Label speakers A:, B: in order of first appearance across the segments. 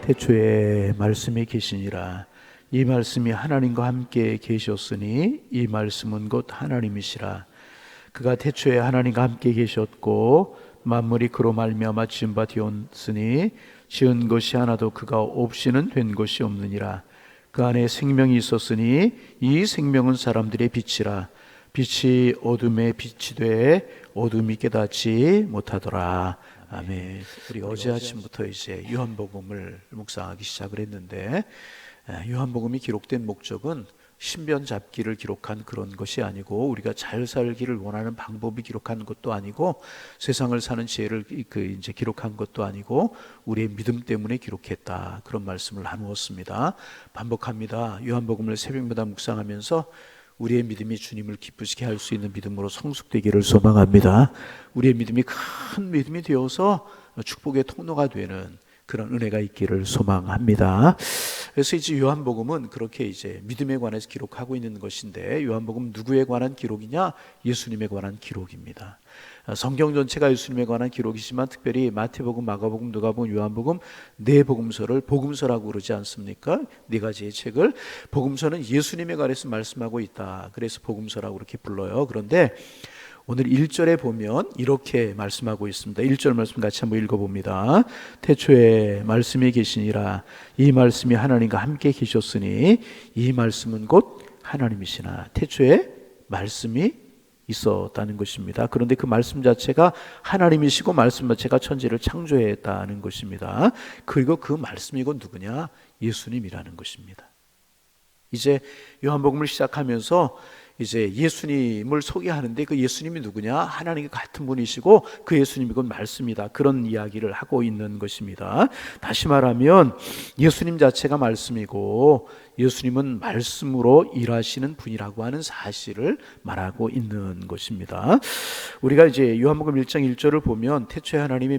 A: 태초에 말씀이 계시니라. 이 말씀이 하나님과 함께 계셨으니 이 말씀은 곧 하나님이시라. 그가 태초에 하나님과 함께 계셨고 만물이 그로 말미암아 지은 바 되었으니 지은 것이 하나도 그가 없이는 된 것이 없느니라. 그 안에 생명이 있었으니 이 생명은 사람들의 빛이라. 빛이 어둠에 빛이 돼 어둠이 깨닫지 못하더라. 아멘. 우리 어제 아침부터 이제 요한복음을 묵상하기 시작을 했는데, 요한복음이 기록된 목적은 신변 잡기를 기록한 그런 것이 아니고, 우리가 잘 살기를 원하는 방법이 기록한 것도 아니고, 세상을 사는 지혜를 이제 기록한 것도 아니고, 우리의 믿음 때문에 기록했다, 그런 말씀을 나누었습니다. 반복합니다. 요한복음을 새벽마다 묵상하면서 우리의 믿음이 주님을 기쁘시게 할 수 있는 믿음으로 성숙되기를 소망합니다. 우리의 믿음이 큰 믿음이 되어서 축복의 통로가 되는 그런 은혜가 있기를 소망합니다. 그래서 이제 요한복음은 그렇게 이제 믿음에 관해서 기록하고 있는 것인데, 요한복음 누구에 관한 기록이냐? 예수님에 관한 기록입니다. 성경 전체가 예수님에 관한 기록이지만 특별히 마태복음, 마가복음, 누가복음, 요한복음 네 복음서를 복음서라고 그러지 않습니까? 네 가지의 책을. 복음서는 예수님에 관해서 말씀하고 있다, 그래서 복음서라고 그렇게 불러요. 그런데 오늘 1절에 보면 이렇게 말씀하고 있습니다. 1절 말씀 같이 한번 읽어봅니다. 태초에 말씀이 계시니라. 이 말씀이 하나님과 함께 계셨으니 이 말씀은 곧 하나님이시나. 태초에 말씀이 있었다는 것입니다. 그런데 그 말씀 자체가 하나님이시고 말씀 자체가 천지를 창조했다는 것입니다. 그리고 그 말씀이 곧 누구냐? 예수님이라는 것입니다. 이제 요한복음을 시작하면서 이제 예수님을 소개하는데, 그 예수님이 누구냐? 하나님과 같은 분이시고 그 예수님이 곧 말씀이다, 그런 이야기를 하고 있는 것입니다. 다시 말하면 예수님 자체가 말씀이고 예수님은 말씀으로 일하시는 분이라고 하는 사실을 말하고 있는 것입니다. 우리가 이제 요한복음 1장 1절을 보면 태초에 하나님이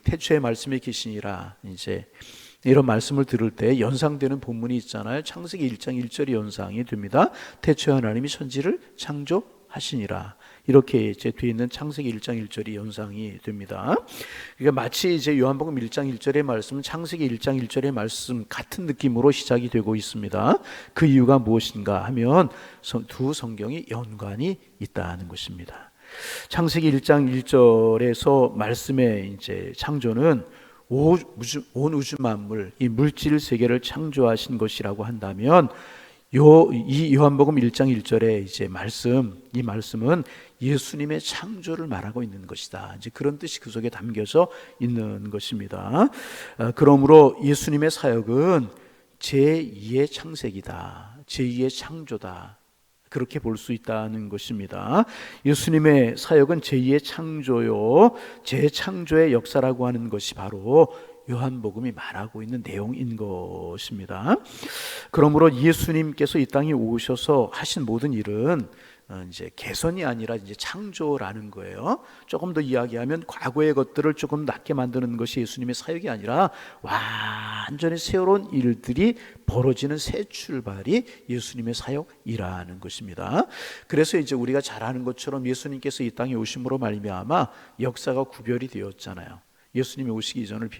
A: 태초에 말씀이 계시니라, 이제 이런 말씀을 들을 때 연상되는 본문이 있잖아요. 창세기 1장 1절이 연상이 됩니다. 태초에 하나님이 천지를 창조하시니라, 이렇게 이제 뒤에 있는 창세기 1장 1절이 연상이 됩니다. 그러니까 마치 이제 요한복음 1장 1절의 말씀은 창세기 1장 1절의 말씀 같은 느낌으로 시작이 되고 있습니다. 그 이유가 무엇인가 하면 두 성경이 연관이 있다는 것입니다. 창세기 1장 1절에서 말씀의 이제 창조는 온 우주 만물, 이 물질 세계를 창조하신 것이라고 한다면, 이 요한복음 1장 1절의 이제 이 말씀은 예수님의 창조를 말하고 있는 것이다, 이제 그런 뜻이 그 속에 담겨져 있는 것입니다. 그러므로 예수님의 사역은 제2의 창세기다, 제2의 창조다, 그렇게 볼 수 있다는 것입니다. 예수님의 사역은 제2의 창조요, 재창조의 역사라고 하는 것이 바로 요한복음이 말하고 있는 내용인 것입니다. 그러므로 예수님께서 이 땅에 오셔서 하신 모든 일은 이제 개선이 아니라 이제 창조라는 거예요. 조금 더 이야기하면 과거의 것들을 조금 낫게 만드는 것이 예수님의 사역이 아니라 완전히 새로운 일들이 벌어지는 새 출발이 예수님의 사역이라는 것입니다. 그래서 이제 우리가 잘 아는 것처럼 예수님께서 이 땅에 오심으로 말미암아 역사가 구별이 되었잖아요. 예수님이 오시기 이전을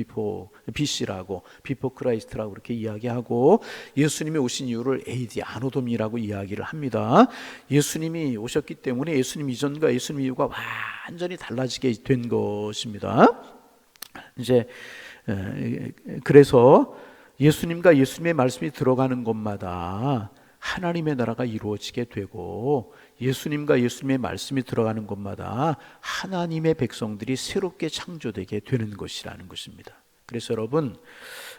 A: BC라고, 비포 크라이스트라고 그렇게 이야기하고, 예수님이 오신 이유를 AD 아노돔이라고 이야기를 합니다. 예수님이 오셨기 때문에 예수님 이전과 예수님 이후가 완전히 달라지게 된 것입니다. 이제 그래서 예수님과 예수님의 말씀이 들어가는 곳마다 하나님의 나라가 이루어지게 되고, 예수님과 예수님의 말씀이 들어가는 곳마다 하나님의 백성들이 새롭게 창조되게 되는 것이라는 것입니다. 그래서 여러분,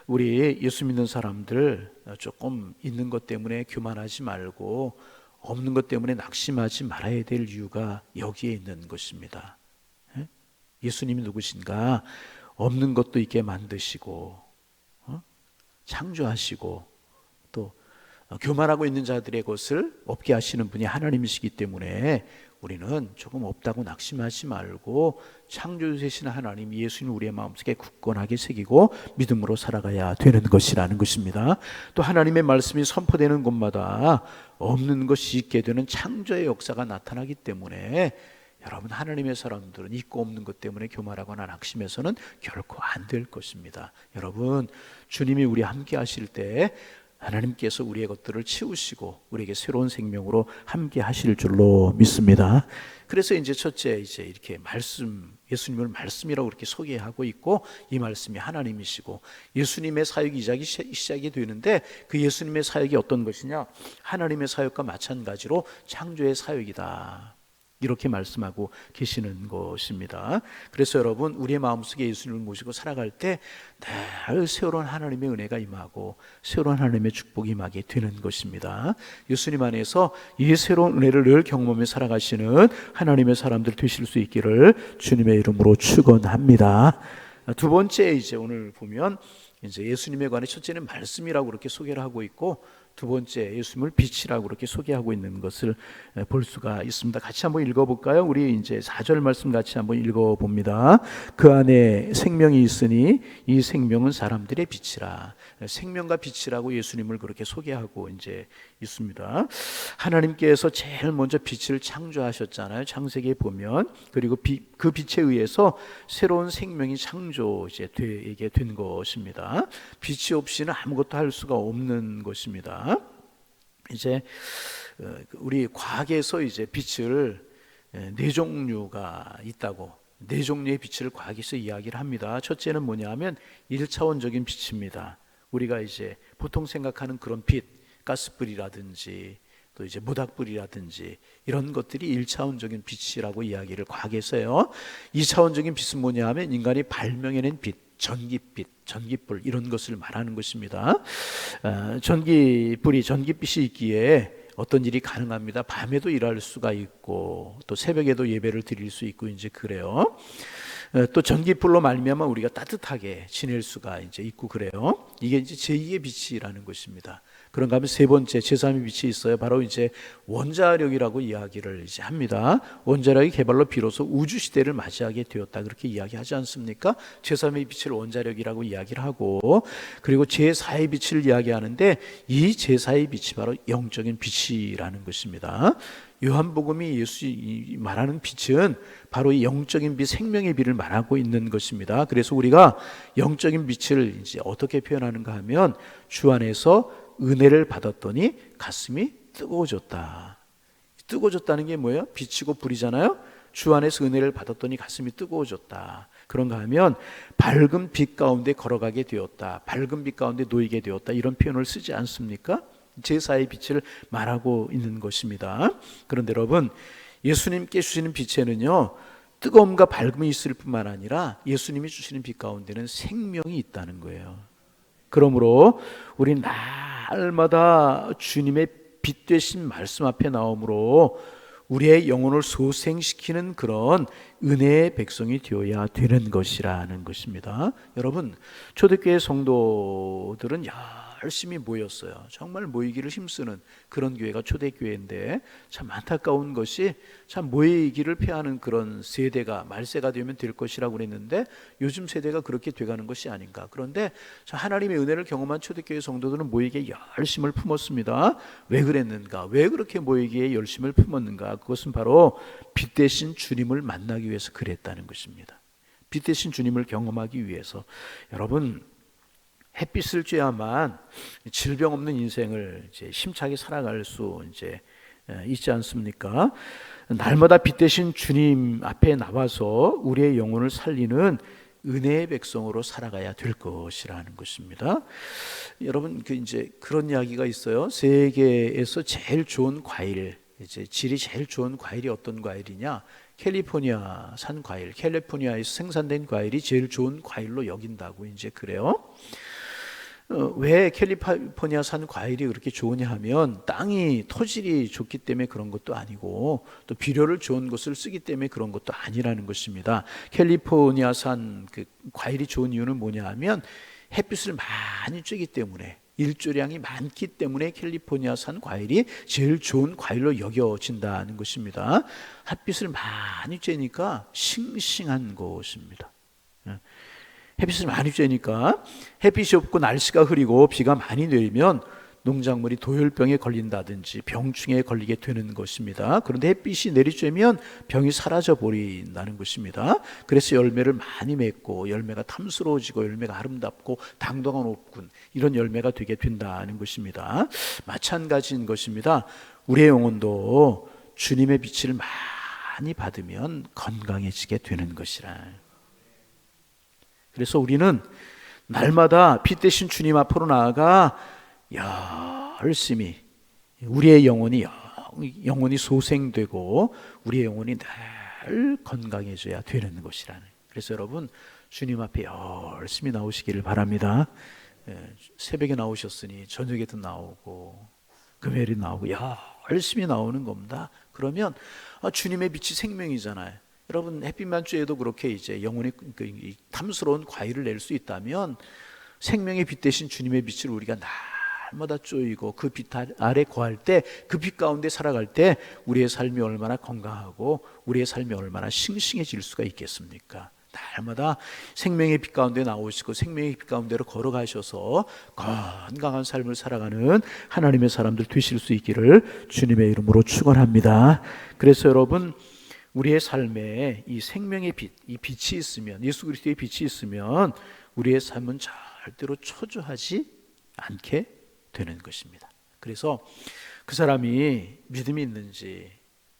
A: 우리 예수 믿는 사람들 조금 있는 것 때문에 교만하지 말고 없는 것 때문에 낙심하지 말아야 될 이유가 여기에 있는 것입니다. 예수님이 누구신가? 없는 것도 있게 만드시고 창조하시고 또 교만하고 있는 자들의 것을 없게 하시는 분이 하나님이시기 때문에 우리는 조금 없다고 낙심하지 말고 창조주이신 하나님 예수님 우리의 마음속에 굳건하게 새기고 믿음으로 살아가야 되는 것이라는 것입니다. 또 하나님의 말씀이 선포되는 곳마다 없는 것이 있게 되는 창조의 역사가 나타나기 때문에 여러분, 하나님의 사람들은 있고 없는 것 때문에 교만하거나 낙심해서는 결코 안 될 것입니다. 여러분, 주님이 우리 함께 하실 때 하나님께서 우리의 것들을 치우시고 우리에게 새로운 생명으로 함께 하실 줄로 믿습니다. 그래서 이제 첫째, 이제 이렇게 예수님을 말씀이라고 이렇게 소개하고 있고, 이 말씀이 하나님이시고 예수님의 사역이 시작이 되는데, 그 예수님의 사역이 어떤 것이냐? 하나님의 사역과 마찬가지로 창조의 사역이다, 이렇게 말씀하고 계시는 것입니다. 그래서 여러분, 우리의 마음속에 예수님을 모시고 살아갈 때 늘 새로운 하나님의 은혜가 임하고 새로운 하나님의 축복이 임하게 되는 것입니다. 예수님 안에서 이 새로운 은혜를 늘 경험하며 살아가시는 하나님의 사람들 되실 수 있기를 주님의 이름으로 축원합니다. 두 번째, 이제 오늘 보면 이제 예수님에 관해 첫째는 말씀이라고 그렇게 소개를 하고 있고, 두 번째 예수님을 빛이라고 그렇게 소개하고 있는 것을 볼 수가 있습니다. 같이 한번 읽어볼까요? 우리 이제 4절 말씀 같이 한번 읽어봅니다. 그 안에 생명이 있으니 이 생명은 사람들의 빛이라. 생명과 빛이라고 예수님을 그렇게 소개하고 이제 있습니다. 하나님께서 제일 먼저 빛을 창조하셨잖아요. 창세기에 보면. 그리고 그 빛에 의해서 새로운 생명이 창조되게 된 것입니다. 빛이 없이는 아무것도 할 수가 없는 것입니다. 이제 우리 과학에서 이제 빛을 네 종류가 있다고, 네 종류의 빛을 과학에서 이야기를 합니다. 첫째는 뭐냐면 1차원적인 빛입니다. 우리가 이제 보통 생각하는 그런 빛, 가스불이라든지 또 이제 모닥불이라든지 이런 것들이 1차원적인 빛이라고 이야기를 과학에서 해요. 2차원적인 빛은 뭐냐면 인간이 발명해낸 빛, 전기빛, 전기불, 이런 것을 말하는 것입니다. 전기빛이 있기에 어떤 일이 가능합니다. 밤에도 일할 수가 있고 또 새벽에도 예배를 드릴 수 있고 이제 그래요. 또 전기불로 말미암아 우리가 따뜻하게 지낼 수가 이제 있고 그래요. 이게 이제 제2의 빛이라는 것입니다. 그런가 하면 세 번째, 제3의 빛이 있어요. 바로 이제 원자력이라고 이야기를 이제 합니다. 원자력의 개발로 비로소 우주 시대를 맞이하게 되었다, 그렇게 이야기하지 않습니까? 제3의 빛을 원자력이라고 이야기를 하고, 그리고 제4의 빛을 이야기하는데 이 제4의 빛이 바로 영적인 빛이라는 것입니다. 요한복음이 예수님이 말하는 빛은 바로 이 영적인 빛, 생명의 빛을 말하고 있는 것입니다. 그래서 우리가 영적인 빛을 이제 어떻게 표현하는가 하면, 주 안에서 은혜를 받았더니 가슴이 뜨거워졌다. 뜨거워졌다는 게 뭐예요? 빛이고 불이잖아요. 주 안에서 은혜를 받았더니 가슴이 뜨거워졌다. 그런가 하면 밝은 빛 가운데 걸어가게 되었다, 밝은 빛 가운데 놓이게 되었다, 이런 표현을 쓰지 않습니까? 제4의 빛을 말하고 있는 것입니다. 그런데 여러분, 예수님께 주시는 빛에는요, 뜨거움과 밝음이 있을 뿐만 아니라 예수님이 주시는 빛 가운데는 생명이 있다는 거예요. 그러므로 우리 날마다 주님의 빛 되신 말씀 앞에 나오므로 우리의 영혼을 소생시키는 그런 은혜의 백성이 되어야 되는 것이라는 것입니다. 여러분, 초대교회 성도들은 열심히 모였어요. 정말 모이기를 힘쓰는 그런 교회가 초대교회인데, 참 안타까운 것이 참 모이기를 피하는 그런 세대가 말세가 되면 될 것이라고 그랬는데 요즘 세대가 그렇게 돼가는 것이 아닌가. 그런데 하나님의 은혜를 경험한 초대교회 성도들은 모이기에 열심을 품었습니다. 왜 그랬는가? 왜 그렇게 모이기에 열심을 품었는가? 그것은 바로 빛 대신 주님을 만나기 위해서 그랬다는 것입니다. 빛 대신 주님을 경험하기 위해서. 여러분, 햇빛을 쬐야만 질병 없는 인생을 이제 힘차게 살아갈 수 이제 있지 않습니까? 날마다 빛 대신 주님 앞에 나와서 우리의 영혼을 살리는 은혜의 백성으로 살아가야 될 것이라는 것입니다. 여러분, 이제 그런 이야기가 있어요. 세계에서 제일 좋은 과일, 이제 질이 제일 좋은 과일이 어떤 과일이냐? 캘리포니아산 과일, 캘리포니아에서 생산된 과일이 제일 좋은 과일로 여긴다고 이제 그래요. 왜 캘리포니아산 과일이 그렇게 좋으냐 하면 땅이 토질이 좋기 때문에 그런 것도 아니고, 또 비료를 좋은 것을 쓰기 때문에 그런 것도 아니라는 것입니다. 캘리포니아산 그 과일이 좋은 이유는 뭐냐 하면 햇빛을 많이 쬐기 때문에, 일조량이 많기 때문에 캘리포니아산 과일이 제일 좋은 과일로 여겨진다는 것입니다. 햇빛을 많이 쬐니까 싱싱한 것입니다. 햇빛을 많이 쬐니까, 햇빛이 없고 날씨가 흐리고 비가 많이 내리면 농작물이 도열병에 걸린다든지 병충해에 걸리게 되는 것입니다. 그런데 햇빛이 내리쬐면 병이 사라져 버린다는 것입니다. 그래서 열매를 많이 맺고 열매가 탐스러워지고 열매가 아름답고 당도가 높군 이런 열매가 되게 된다는 것입니다. 마찬가지인 것입니다. 우리의 영혼도 주님의 빛을 많이 받으면 건강해지게 되는 것이라. 그래서 우리는 날마다 빛 대신 주님 앞으로 나아가 열심히 우리의 영혼이 소생되고 우리의 영혼이 늘 건강해져야 되는 것이라는. 그래서 여러분 주님 앞에 열심히 나오시기를 바랍니다. 새벽에 나오셨으니 저녁에도 나오고 금요일에 나오고 열심히 나오는 겁니다. 그러면 주님의 빛이 생명이잖아요. 여러분 햇빛만 쬐도 그렇게 이제 영혼의 탐스러운 과일을 낼 수 있다면 생명의 빛 대신 주님의 빛을 우리가 날마다 쪼이고 그 빛 아래 거할 때 그 빛 가운데 살아갈 때 우리의 삶이 얼마나 건강하고 우리의 삶이 얼마나 싱싱해질 수가 있겠습니까? 날마다 생명의 빛 가운데 나오시고 생명의 빛 가운데로 걸어가셔서 건강한 삶을 살아가는 하나님의 사람들 되실 수 있기를 주님의 이름으로 축원합니다. 그래서 여러분 우리의 삶에 이 생명의 빛, 이 빛이 있으면 예수 그리스도의 빛이 있으면 우리의 삶은 절대로 초조하지 않게 되는 것입니다. 그래서 그 사람이 믿음이 있는지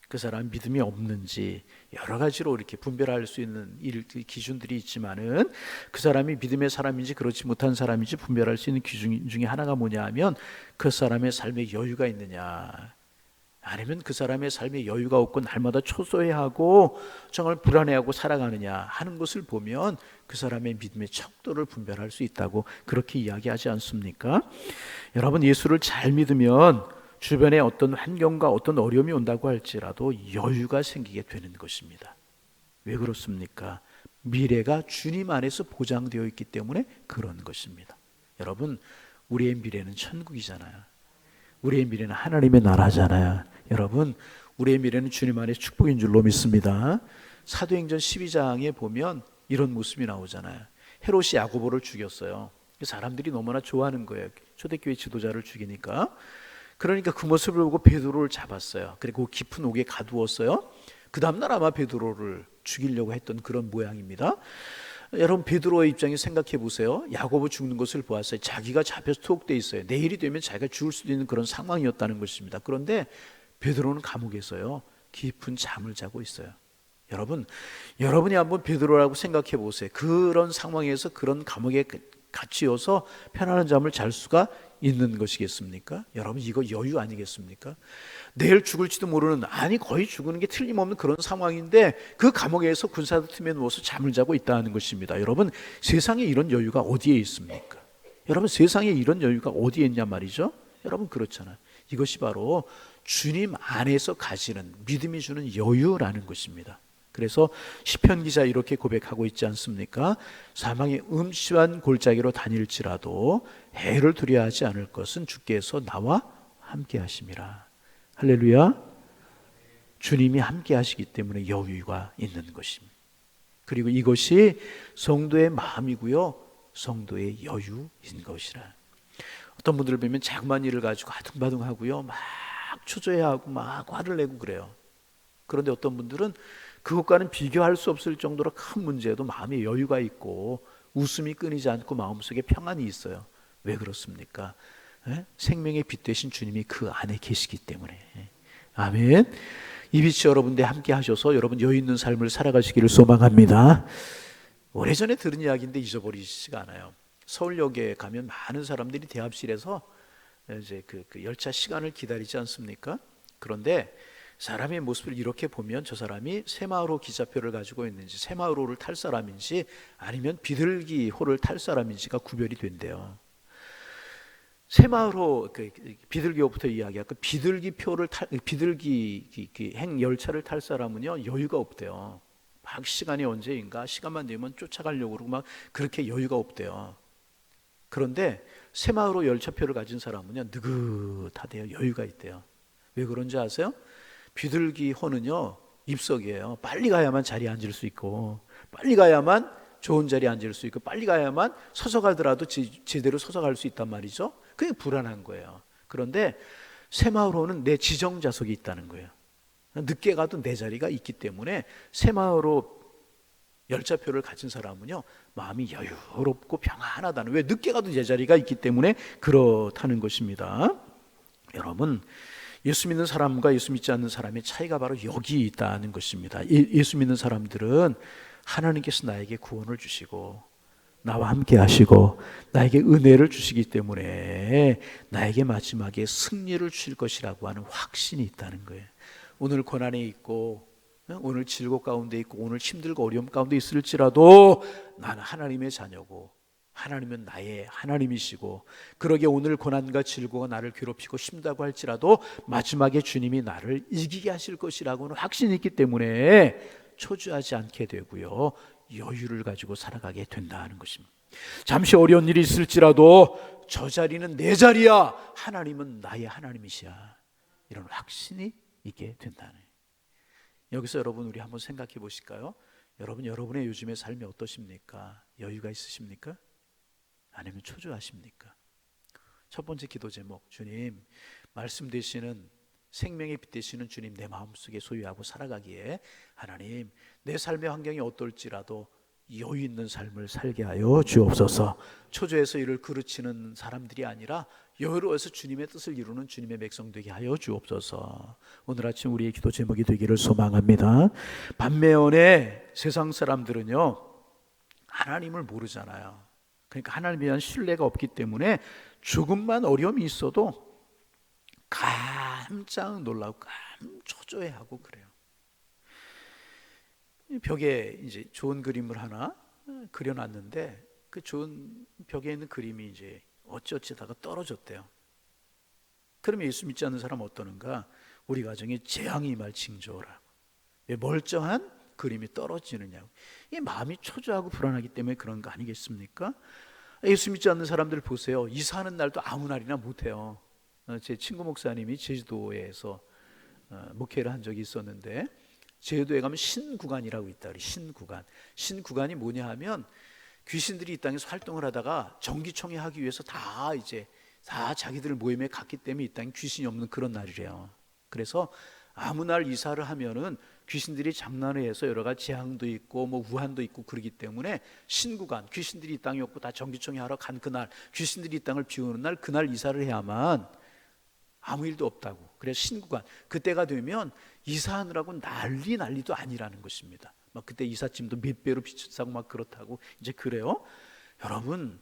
A: 그 사람 믿음이 없는지 여러 가지로 이렇게 분별할 수 있는 기준들이 있지만은 그 사람이 믿음의 사람인지 그렇지 못한 사람인지 분별할 수 있는 기준 중에 하나가 뭐냐 하면 그 사람의 삶에 여유가 있느냐 아니면 그 사람의 삶에 여유가 없고 날마다 초조해하고 정말 불안해하고 살아가느냐 하는 것을 보면 그 사람의 믿음의 척도를 분별할 수 있다고 그렇게 이야기하지 않습니까? 여러분 예수를 잘 믿으면 주변에 어떤 환경과 어떤 어려움이 온다고 할지라도 여유가 생기게 되는 것입니다. 왜 그렇습니까? 미래가 주님 안에서 보장되어 있기 때문에 그런 것입니다. 여러분 우리의 미래는 천국이잖아요. 우리의 미래는 하나님의 나라잖아요. 여러분 우리의 미래는 주님 안에서 축복인 줄로 믿습니다. 사도행전 12장에 보면 이런 모습이 나오잖아요. 헤롯이 야고보를 죽였어요. 사람들이 너무나 좋아하는 거예요. 초대교회 지도자를 죽이니까. 그러니까 그 모습을 보고 베드로를 잡았어요. 그리고 깊은 옥에 가두었어요. 그 다음날 아마 베드로를 죽이려고 했던 그런 모양입니다. 여러분 베드로의 입장에 생각해 보세요. 야고보 죽는 것을 보았어요. 자기가 잡혀서 투옥돼 있어요. 내일이 되면 자기가 죽을 수도 있는 그런 상황이었다는 것입니다. 그런데 베드로는 감옥에서요 깊은 잠을 자고 있어요. 여러분이 한번 베드로라고 생각해 보세요. 그런 상황에서 그런 감옥에 갇히어서 편안한 잠을 잘 수가 있는 것이겠습니까? 여러분 이거 여유 아니겠습니까? 내일 죽을지도 모르는 거의 죽는 게 틀림없는 그런 상황인데 그 감옥에서 군사들 틈에 누워서 잠을 자고 있다는 것입니다. 여러분 세상에 이런 여유가 어디에 있습니까? 여러분 세상에 이런 여유가 어디에 있냐 말이죠? 여러분 그렇잖아요. 이것이 바로 주님 안에서 가지는 믿음이 주는 여유라는 것입니다. 그래서 시편 기자 이렇게 고백하고 있지 않습니까? 사망의 음침한 골짜기로 다닐지라도 해를 두려워하지 않을 것은 주께서 나와 함께 하심이라. 할렐루야. 주님이 함께 하시기 때문에 여유가 있는 것입니다. 그리고 이것이 성도의 마음이고요 성도의 여유인 것이라. 어떤 분들을 보면 자그마한 일을 가지고 아둥바둥하고요 막 초조해하고 막 화를 내고 그래요. 그런데 어떤 분들은 그것과는 비교할 수 없을 정도로 큰 문제도 마음에 여유가 있고 웃음이 끊이지 않고 마음속에 평안이 있어요. 왜 그렇습니까? 생명의 빛 되신 주님이 그 안에 계시기 때문에. 아멘. 이 빛이 여러분들 함께 하셔서 여러분 여유 있는 삶을 살아가시기를 소망합니다. 오래전에 들은 이야기인데 잊어버리지가 않아요. 서울역에 가면 많은 사람들이 대합실에서 이제 그 열차 시간을 기다리지 않습니까? 그런데 사람의 모습을 이렇게 보면 저 사람이 새마을호 기차표를 가지고 있는지 새마을호를 탈 사람인지 아니면 비둘기호를 탈 사람인지가 구별이 된대요. 새마을호 비둘기호부터 이야기할까? 비둘기 행 열차를 탈 사람은요 여유가 없대요. 막 시간이 언제인가 시간만 되면 쫓아가려고 그러고 막 그렇게 여유가 없대요. 그런데 새마을호 열차표를 가진 사람은요 느긋하대요. 여유가 있대요. 왜 그런지 아세요? 비둘기호는요 입석이에요. 빨리 가야만 자리에 앉을 수 있고 빨리 가야만 좋은 자리에 앉을 수 있고 빨리 가야만 서서 가더라도 제대로 서서 갈 수 있단 말이죠. 그게 불안한 거예요. 그런데 새마을호는 내 지정좌석이 있다는 거예요. 늦게 가도 내 자리가 있기 때문에 새마을호 열차표를 가진 사람은요, 마음이 여유롭고 평안하다는, 왜? 늦게 가도 내 자리가 있기 때문에 그렇다는 것입니다. 여러분, 예수 믿는 사람과 예수 믿지 않는 사람의 차이가 바로 여기 있다는 것입니다. 예수 믿는 사람들은 하나님께서 나에게 구원을 주시고 나와 함께 하시고 나에게 은혜를 주시기 때문에 나에게 마지막에 승리를 주실 것이라고 하는 확신이 있다는 거예요. 오늘 고난에 있고 오늘 질고 가운데 있고 오늘 힘들고 어려움 가운데 있을지라도 나는 하나님의 자녀고 하나님은 나의 하나님이시고, 그러게 오늘 고난과 질고가 나를 괴롭히고 힘다고 할지라도 마지막에 주님이 나를 이기게 하실 것이라고는 확신이 있기 때문에 초조하지 않게 되고요, 여유를 가지고 살아가게 된다는 것입니다. 잠시 어려운 일이 있을지라도 저 자리는 내 자리야, 하나님은 나의 하나님이시야, 이런 확신이 있게 된다는 거예요. 여기서 여러분, 우리 한번 생각해 보실까요? 여러분의 요즘의 삶이 어떠십니까? 여유가 있으십니까? 아니면 초조하십니까? 첫 번째 기도 제목, 주님, 말씀 되시는 생명의 빛 되시는 주님, 내 마음속에 소유하고 살아가기에 하나님, 내 삶의 환경이 어떨지라도 여유 있는 삶을 살게 하여 주옵소서. 초조해서 이를 그르치는 사람들이 아니라 여유로워서 주님의 뜻을 이루는 주님의 백성 되게 하여 주옵소서. 오늘 아침 우리의 기도 제목이 되기를 소망합니다. 반면에 세상 사람들은요, 하나님을 모르잖아요. 그러니까 하나님에 대한 신뢰가 없기 때문에 조금만 어려움이 있어도 깜짝 놀라고 초조해하고 그래요. 벽에 이제 좋은 그림을 하나 그려놨는데 그 좋은 벽에 있는 그림이 이제 어찌어찌다가 떨어졌대요. 그러면 예수 믿지 않는 사람은 어떠는가? 우리 가정에 재앙이 임할 징조라고. 왜 멀쩡한 그림이 떨어지느냐고. 이 마음이 초조하고 불안하기 때문에 그런 거 아니겠습니까? 예수 믿지 않는 사람들 보세요. 이사하는 날도 아무 날이나 못해요. 제 친구 목사님이 제주도에서 목회를 한 적이 있었는데, 제주도에 가면 신구간이라고 있다. 신구간이 뭐냐 하면 귀신들이 이 땅에서 활동을 하다가 정기총회 하기 위해서 다 자기들 모임에 갔기 때문에 이 땅에 귀신이 없는 그런 날이래요. 그래서 아무 날 이사를 하면은 귀신들이 장난을 해서 여러 가지 재앙도 있고 뭐 우한도 있고 그러기 때문에 신구간, 귀신들이 이 땅에 없고 다 정기총회 하러 간 그날, 귀신들이 이 땅을 비우는 날, 그날 이사를 해야만 아무 일도 없다고. 그래서 신구간, 그때가 되면 이사하느라고 난리도 아니라는 것입니다. 막 그때 이삿짐도 몇 배로 비싸고 막 그렇다고 이제 그래요. 여러분,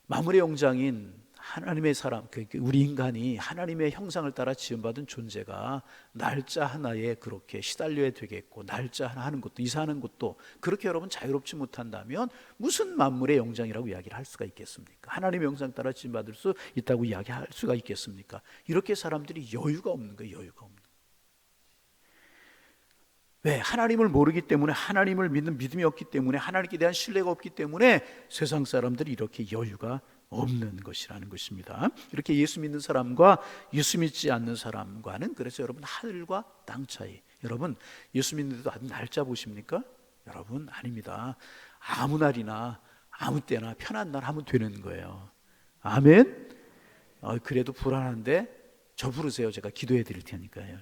A: 만물의 영장인 하나님의 사람, 우리 인간이 하나님의 형상을 따라 지음받은 존재가 날짜 하나에 그렇게 시달려야 되겠고, 날짜 하나 하는 것도, 이사하는 것도 그렇게 여러분 자유롭지 못한다면 무슨 만물의 영장이라고 이야기를 할 수가 있겠습니까? 하나님의 형상 따라 지음받을 수 있다고 이야기할 수가 있겠습니까? 이렇게 사람들이 여유가 없는 거예요. 여유가 없는 거예요. 왜? 하나님을 모르기 때문에, 하나님을 믿는 믿음이 없기 때문에, 하나님께 대한 신뢰가 없기 때문에 세상 사람들이 이렇게 여유가 없는 것이라는 것입니다. 이렇게 예수 믿는 사람과 예수 믿지 않는 사람과는, 그래서 여러분, 하늘과 땅 차이. 여러분, 예수 믿는데도 날짜 보십니까? 여러분, 아닙니다. 아무 날이나 아무 때나 편한 날 하면 되는 거예요. 아멘. 그래도 불안한데 저 부르세요. 제가 기도해 드릴 테니까요.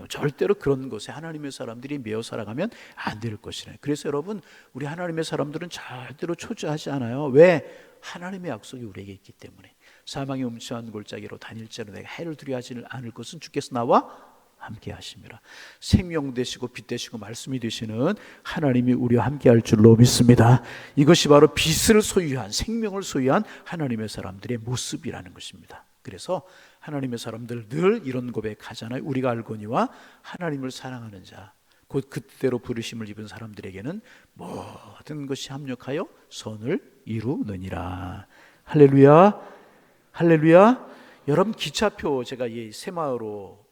A: 절대로 그런 것에 하나님의 사람들이 매어 살아가면 안 될 것이래. 그래서 여러분, 우리 하나님의 사람들은 절대로 초조하지 않아요. 왜? 하나님의 약속이 우리에게 있기 때문에. 사망의 음침한 골짜기로 다닐지라도 내가 해를 두려워하지 않을 것은 주께서 나와 함께 하심이라. 생명 되시고 빛 되시고 말씀이 되시는 하나님이 우리와 함께 할 줄로 믿습니다. 이것이 바로 빛을 소유한, 생명을 소유한 하나님의 사람들의 모습이라는 것입니다. 그래서 하나님의 사람들 늘 이런 고백하잖아요. 우리가 알거니와 하나님을 사랑하는 자, 곧 그때로 부르심을 입은 사람들에게는 모든 것이 합력하여 선을 이루느니라. 할렐루야, 할렐루야. 여러분, 기차표, 제가 이 새마을호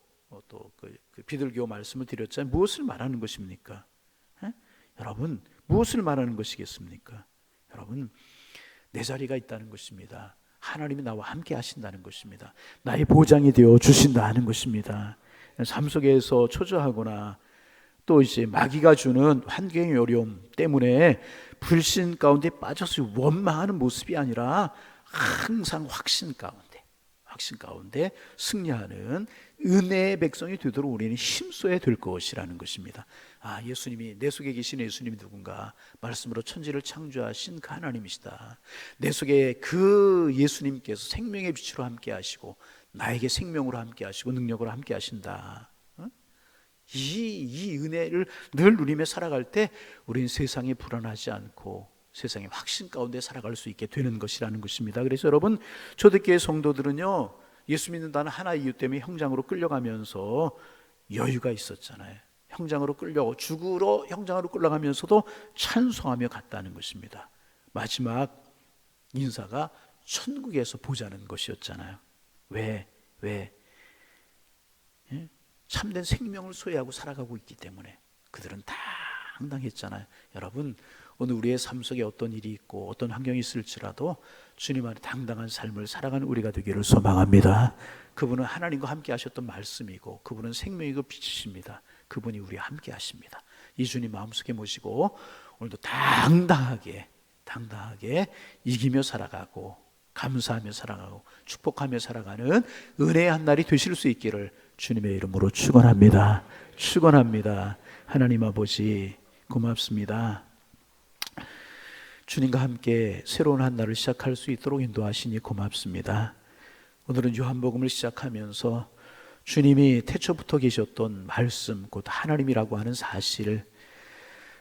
A: 또 그 비둘기호 말씀을 드렸잖아요. 무엇을 말하는 것입니까? 여러분, 무엇을 말하는 것이겠습니까? 여러분, 내 자리가 있다는 것입니다. 하나님이 나와 함께 하신다는 것입니다. 나의 보장이 되어 주신다는 것입니다. 삶 속에서 초조하거나 또 이제 마귀가 주는 환경의 어려움 때문에 불신 가운데 빠져서 원망하는 모습이 아니라 항상 확신 가운데 확신 가운데 승리하는 은혜의 백성이 되도록 우리는 힘써야 될 것이라는 것입니다. 예수님이, 내 속에 계신 예수님이 누군가? 말씀으로 천지를 창조하신 그 하나님이시다. 내 속에 그 예수님께서 생명의 빛으로 함께 하시고 나에게 생명으로 함께 하시고 능력으로 함께 하신다. 이 은혜를 늘 누리며 살아갈 때 우리는 세상에 불안하지 않고 세상의 확신 가운데 살아갈 수 있게 되는 것이라는 것입니다. 그래서 여러분, 초대교회 성도들은요, 예수 믿는다는 하나 이유 때문에 형장으로 끌려가면서 여유가 있었잖아요. 형장으로 죽으러 형장으로 끌려가면서도 찬송하며 갔다는 것입니다. 마지막 인사가 천국에서 보자는 것이었잖아요. 왜? 참된 생명을 소유하고 살아가고 있기 때문에 그들은 당당했잖아요. 여러분, 오늘 우리의 삶 속에 어떤 일이 있고 어떤 환경이 있을지라도 주님 안에 당당한 삶을 살아가는 우리가 되기를 소망합니다. 그분은 하나님과 함께 하셨던 말씀이고 그분은 생명이고 빛이십니다. 그분이 우리와 함께 하십니다. 이 주님 마음속에 모시고 오늘도 당당하게 이기며 살아가고 감사하며 살아가고 축복하며 살아가는 은혜의 한 날이 되실 수 있기를 주님의 이름으로 축원합니다. 하나님 아버지 고맙습니다. 주님과 함께 새로운 한 날을 시작할 수 있도록 인도하시니 고맙습니다. 오늘은 요한복음을 시작하면서 주님이 태초부터 계셨던 말씀, 곧 하나님이라고 하는 사실,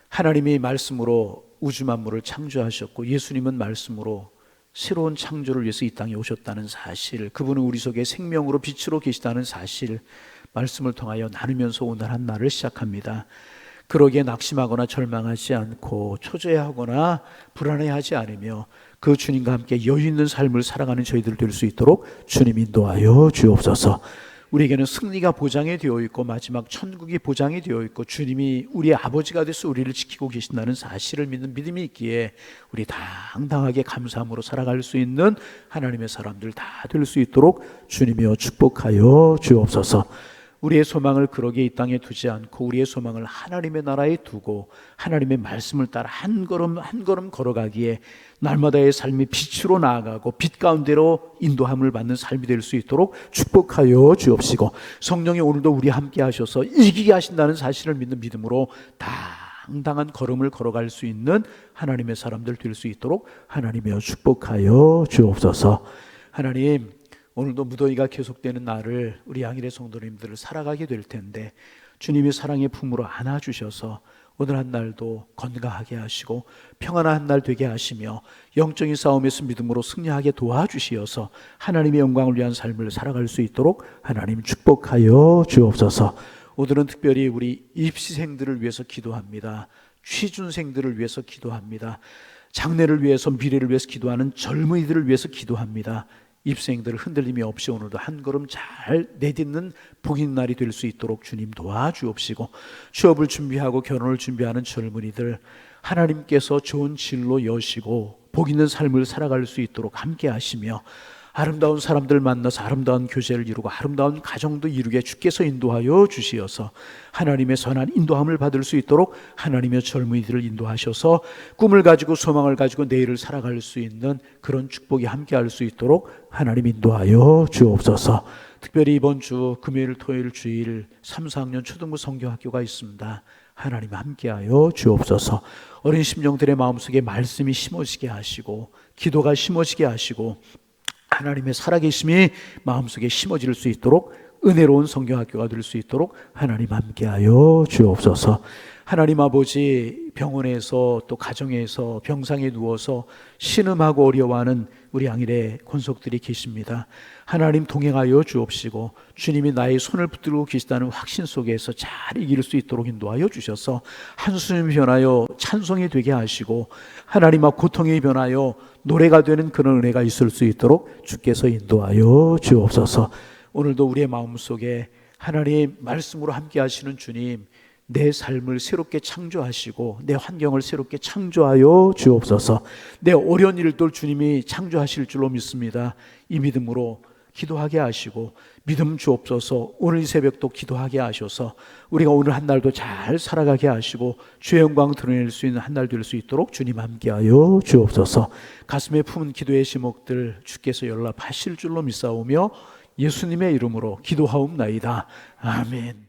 A: 하나님이 말씀으로 우주 만물을 창조하셨고 예수님은 말씀으로 새로운 창조를 위해서 이 땅에 오셨다는 사실, 그분은 우리 속에 생명으로 빛으로 계시다는 사실, 말씀을 통하여 나누면서 오늘 한 날을 시작합니다. 그러기에 낙심하거나 절망하지 않고 초조해하거나 불안해하지 않으며 그 주님과 함께 여유 있는 삶을 살아가는 저희들 될 수 있도록 주님 인도하여 주옵소서. 우리에게는 승리가 보장이 되어 있고 마지막 천국이 보장이 되어 있고 주님이 우리의 아버지가 되어서 우리를 지키고 계신다는 사실을 믿는 믿음이 있기에 우리 당당하게 감사함으로 살아갈 수 있는 하나님의 사람들 다 될 수 있도록 주님이여 축복하여 주옵소서. 우리의 소망을 그러게 이 땅에 두지 않고 우리의 소망을 하나님의 나라에 두고 하나님의 말씀을 따라 한 걸음 한 걸음 걸어가기에 날마다의 삶이 빛으로 나아가고 빛 가운데로 인도함을 받는 삶이 될 수 있도록 축복하여 주옵시고, 성령이 오늘도 우리 함께 하셔서 이기게 하신다는 사실을 믿는 믿음으로 당당한 걸음을 걸어갈 수 있는 하나님의 사람들 될 수 있도록 하나님이여 축복하여 주옵소서. 하나님, 오늘도 무더위가 계속되는 날을 우리 양일의 성도님들을 살아가게 될 텐데 주님이 사랑의 품으로 안아주셔서 오늘 한 날도 건강하게 하시고 평안한 한 날 되게 하시며 영적인 싸움에서 믿음으로 승리하게 도와주시어서 하나님의 영광을 위한 삶을 살아갈 수 있도록 하나님 축복하여 주옵소서. 오늘은 특별히 우리 입시생들을 위해서 기도합니다. 취준생들을 위해서 기도합니다. 장래를 위해서, 미래를 위해서 기도하는 젊은이들을 위해서 기도합니다. 입생들 흔들림이 없이 오늘도 한 걸음 잘 내딛는 복 있는 날이 될 수 있도록 주님 도와주옵시고, 취업을 준비하고 결혼을 준비하는 젊은이들 하나님께서 좋은 진로 여시고 복 있는 삶을 살아갈 수 있도록 함께 하시며 아름다운 사람들 만나서 아름다운 교제를 이루고 아름다운 가정도 이루게 주께서 인도하여 주시어서 하나님의 선한 인도함을 받을 수 있도록 하나님의 젊은이들을 인도하셔서 꿈을 가지고 소망을 가지고 내일을 살아갈 수 있는 그런 축복이 함께할 수 있도록 하나님 인도하여 주옵소서. 특별히 이번 주 금요일 토요일 주일 3, 4학년 초등부 성경학교가 있습니다. 하나님 함께하여 주옵소서. 어린 심령들의 마음속에 말씀이 심어지게 하시고 기도가 심어지게 하시고 하나님의 살아계심이 마음속에 심어질 수 있도록 은혜로운 성경학교가 될 수 있도록 하나님 함께하여 주옵소서. 하나님 아버지, 병원에서 또 가정에서 병상에 누워서 신음하고 어려워하는 우리 양일의 권속들이 계십니다. 하나님 동행하여 주옵시고 주님이 나의 손을 붙들고 계시다는 확신 속에서 잘 이길 수 있도록 인도하여 주셔서 한숨이 변하여 찬송이 되게 하시고 하나님 앞 고통이 변하여 노래가 되는 그런 은혜가 있을 수 있도록 주께서 인도하여 주옵소서. 오늘도 우리의 마음속에 하나님 말씀으로 함께 하시는 주님, 내 삶을 새롭게 창조하시고 내 환경을 새롭게 창조하여 주옵소서. 내 어려운 일들 주님이 창조하실 줄로 믿습니다. 이 믿음으로 기도하게 하시고 믿음 주옵소서. 오늘 이 새벽도 기도하게 하셔서 우리가 오늘 한 날도 잘 살아가게 하시고 주의 영광 드러낼 수 있는 한 날 될 수 있도록 주님 함께하여 주옵소서. 가슴에 품은 기도의 제목들 주께서 연락하실 줄로 믿사오며 예수님의 이름으로 기도하옵나이다. 아멘.